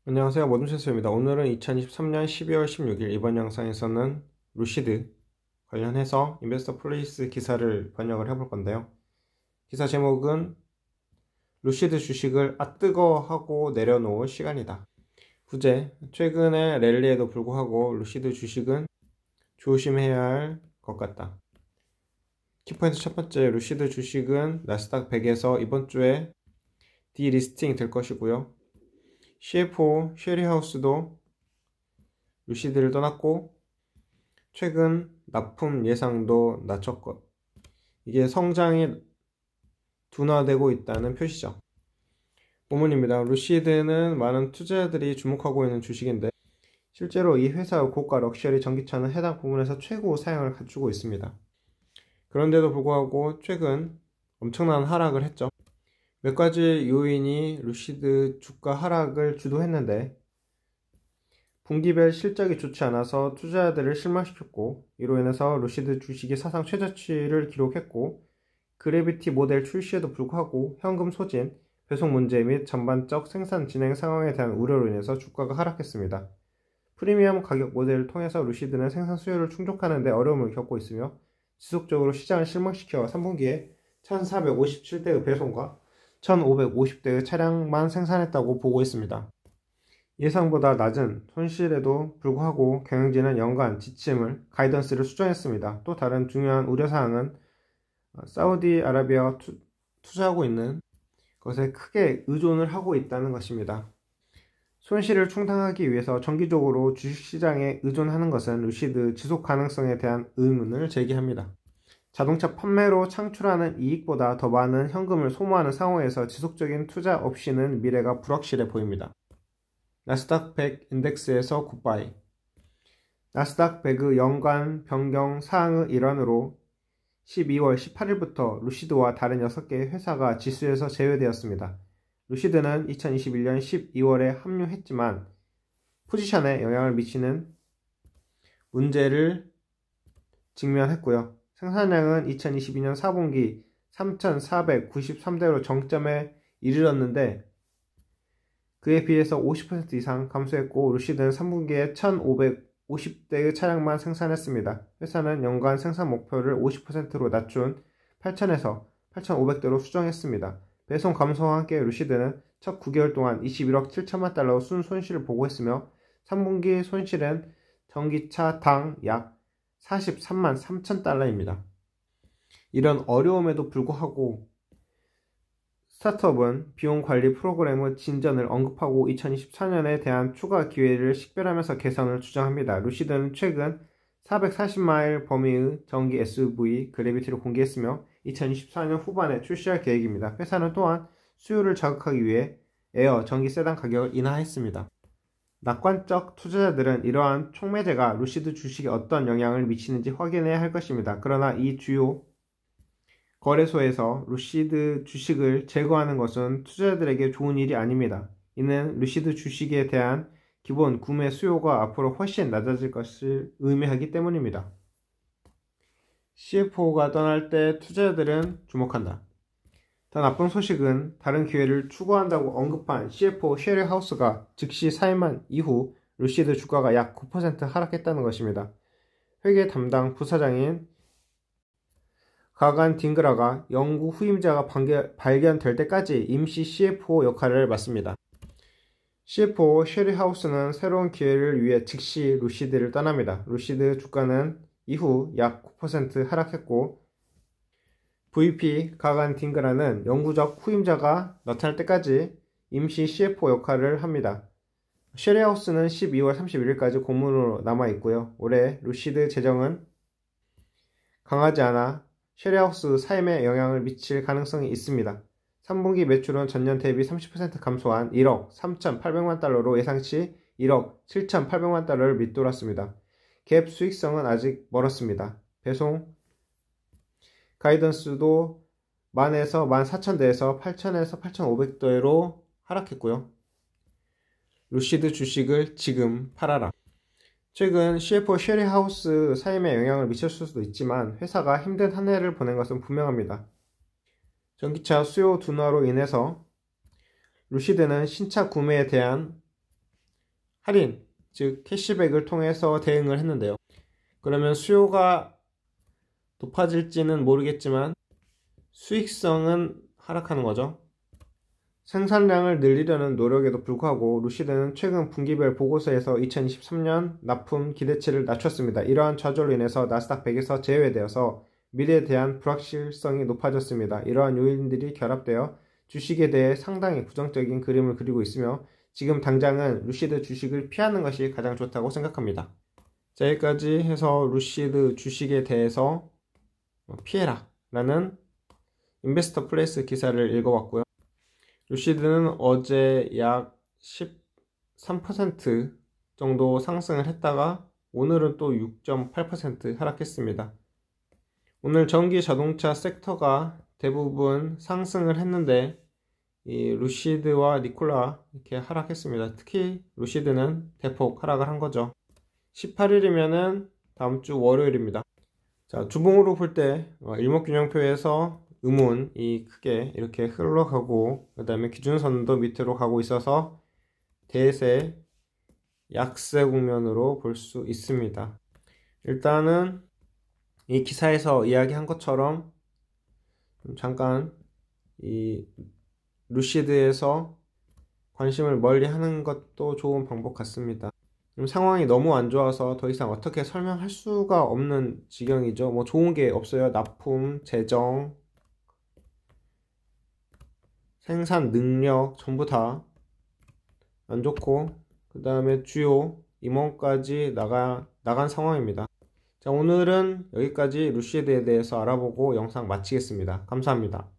안녕하세요, 모든센서입니다. 오늘은 2023년 12월 16일 이번 영상에서는 루시드 관련해서 인베스터 플레이스 기사를 번역을 해볼 건데요. 기사 제목은 루시드 주식을 뜨거 하고 내려놓을 시간이다. 부제, 최근의 랠리에도 불구하고 루시드 주식은 조심해야 할 것 같다. 키포인트 첫 번째, 루시드 주식은 나스닥 100에서 이번 주에 디리스팅 될 것이고요. CFO 쉐리하우스도 루시드를 떠났고 최근 납품 예상도 낮췄고 이게 성장이 둔화되고 있다는 표시죠. 본문입니다. 루시드는 많은 투자자들이 주목하고 있는 주식인데 실제로 이 회사의 고가 럭셔리 전기차는 해당 부분에서 최고 사양을 갖추고 있습니다. 그런데도 불구하고 최근 엄청난 하락을 했죠. 몇 가지 요인이 루시드 주가 하락을 주도했는데 분기별 실적이 좋지 않아서 투자자들을 실망시켰고 이로 인해서 루시드 주식이 사상 최저치를 기록했고 그래비티 모델 출시에도 불구하고 현금 소진, 배송 문제 및 전반적 생산 진행 상황에 대한 우려로 인해서 주가가 하락했습니다. 프리미엄 가격 모델을 통해서 루시드는 생산 수요를 충족하는 데 어려움을 겪고 있으며 지속적으로 시장을 실망시켜 3분기에 1457대의 배송과 1550대의 차량만 생산했다고 보고 있습니다. 예상보다 낮은 손실에도 불구하고 경영진은 연간 지침을 가이던스를 수정했습니다. 또 다른 중요한 우려사항은 사우디아라비아가 투자하고 있는 것에 크게 의존을 하고 있다는 것입니다. 손실을 충당하기 위해서 정기적으로 주식시장에 의존하는 것은 루시드 지속 가능성에 대한 의문을 제기합니다. 자동차 판매로 창출하는 이익보다 더 많은 현금을 소모하는 상황에서 지속적인 투자 없이는 미래가 불확실해 보입니다. 나스닥 100 인덱스에서 굿바이. 나스닥 100의 연간 변경 사항의 일환으로 12월 18일부터 루시드와 다른 6개의 회사가 지수에서 제외되었습니다. 루시드는 2021년 12월에 합류했지만 포지션에 영향을 미치는 문제를 직면했고요. 생산량은 2022년 4분기 3,493대로 정점에 이르렀는데 그에 비해서 50% 이상 감소했고 루시드는 3분기에 1,550대의 차량만 생산했습니다. 회사는 연간 생산 목표를 50%로 낮춘 8,000에서 8,500대로 수정했습니다. 배송 감소와 함께 루시드는 첫 9개월 동안 21억 7천만 달러 순손실을 보고했으며 3분기 손실은 전기차당 약 43만 3천 달러입니다. 이런 어려움에도 불구하고 스타트업은 비용관리 프로그램의 진전을 언급하고 2024년에 대한 추가 기회를 식별하면서 개선을 주장합니다. 루시드는 최근 440마일 범위의 전기 SUV 그래비티를 공개했으며 2024년 후반에 출시할 계획입니다. 회사는 또한 수요를 자극하기 위해 에어 전기 세단 가격을 인하했습니다. 낙관적 투자자들은 이러한 촉매제가 루시드 주식에 어떤 영향을 미치는지 확인해야 할 것입니다. 그러나 이 주요 거래소에서 루시드 주식을 제거하는 것은 투자자들에게 좋은 일이 아닙니다. 이는 루시드 주식에 대한 기본 구매 수요가 앞으로 훨씬 낮아질 것을 의미하기 때문입니다. CFO가 떠날 때 투자자들은 주목한다. 더 나쁜 소식은 다른 기회를 추구한다고 언급한 CFO 쉐리하우스가 즉시 사임한 이후 루시드 주가가 약 9% 하락했다는 것입니다. 회계 담당 부사장인 가간 딩그라가 영구 후임자가 발견될 때까지 임시 CFO 역할을 맡습니다. CFO 쉐리하우스는 새로운 기회를 위해 즉시 루시드를 떠납니다. 루시드 주가는 이후 약 9% 하락했고 VP 가간 딩그라는 영구적 후임자가 나타날 때까지 임시 CFO 역할을 합니다. 쉐리하우스는 12월 31일까지 고문으로 남아있고요. 올해 루시드 재정은 강하지 않아 쉐리하우스 사임에 영향을 미칠 가능성이 있습니다. 3분기 매출은 전년 대비 30% 감소한 1억 3,800만 달러로 예상치 1억 7,800만 달러를 밑돌았습니다. 갭 수익성은 아직 멀었습니다. 배송 가이던스도 10,000에서 14,000대에서 8,000에서 8,500대로 하락했고요. 루시드 주식을 지금 팔아라. 최근 CFO 쉐리하우스 사임에 영향을 미쳤을 수도 있지만 회사가 힘든 한 해를 보낸 것은 분명합니다. 전기차 수요 둔화로 인해서 루시드는 신차 구매에 대한 할인, 즉 캐시백을 통해서 대응을 했는데요. 그러면 수요가 높아질지는 모르겠지만 수익성은 하락하는 거죠. 생산량을 늘리려는 노력에도 불구하고 루시드는 최근 분기별 보고서에서 2023년 납품 기대치를 낮췄습니다. 이러한 좌절로 인해서 나스닥 100에서 제외되어서 미래에 대한 불확실성이 높아졌습니다. 이러한 요인들이 결합되어 주식에 대해 상당히 부정적인 그림을 그리고 있으며 지금 당장은 루시드 주식을 피하는 것이 가장 좋다고 생각합니다. 자, 여기까지 해서 루시드 주식에 대해서 피해라 라는 인베스터 플레이스 기사를 읽어봤고요. 루시드는 어제 약 13% 정도 상승을 했다가 오늘은 또 6.8% 하락했습니다. 오늘 전기 자동차 섹터가 대부분 상승을 했는데 이 루시드와 니콜라 이렇게 하락했습니다. 특히 루시드는 대폭 하락을 한 거죠. 18일이면은 다음 주 월요일입니다. 자, 주봉으로 볼 때 일목균형표에서 음운이 크게 이렇게 흘러가고 그 다음에 기준선도 밑으로 가고 있어서 대세 약세 국면으로 볼 수 있습니다. 일단은 이 기사에서 이야기한 것처럼 잠깐 이 루시드에서 관심을 멀리 하는 것도 좋은 방법 같습니다. 상황이 너무 안 좋아서 더 이상 어떻게 설명할 수가 없는 지경이죠. 뭐 좋은 게 없어요. 납품, 재정, 생산 능력 전부 다 안 좋고 그 다음에 주요 임원까지 나간 상황입니다. 자, 오늘은 여기까지 루시드에 대해서 알아보고 영상 마치겠습니다. 감사합니다.